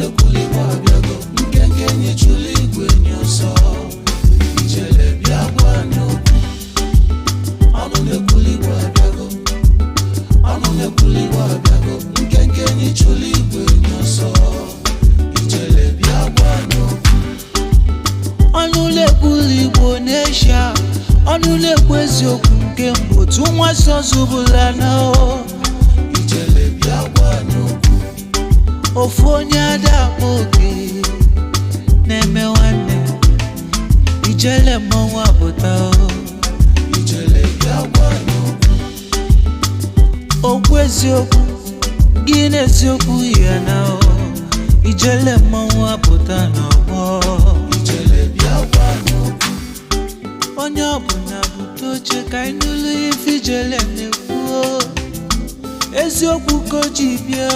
nekuli wabiago nkenge nye chuli gwenye so ijele biagwa n'okwu ọnụ nekuli wabiago ọnụ nekuli wabiago nkenge nye chuli gwenye so ijele biagwa n'okwu ọnụ nekuli igbo n'esha ọnụ nekwu eziokwu nke mbụ tu nwa so zubula na o ijele biagwa n'okwu ofu onye adakpọ oge na-eme nwanne ijele mmanwụ apụta ijele biagwa n'okwu okwu eziokwu gị na eziokwu ya na ijele mmanwụ apụta n'ọgbọ ijele biagwa n'okwu onye ọbụla bute oche ka anyị nụlụ ife ijele na-ekwu eziokwu ka o ji bịa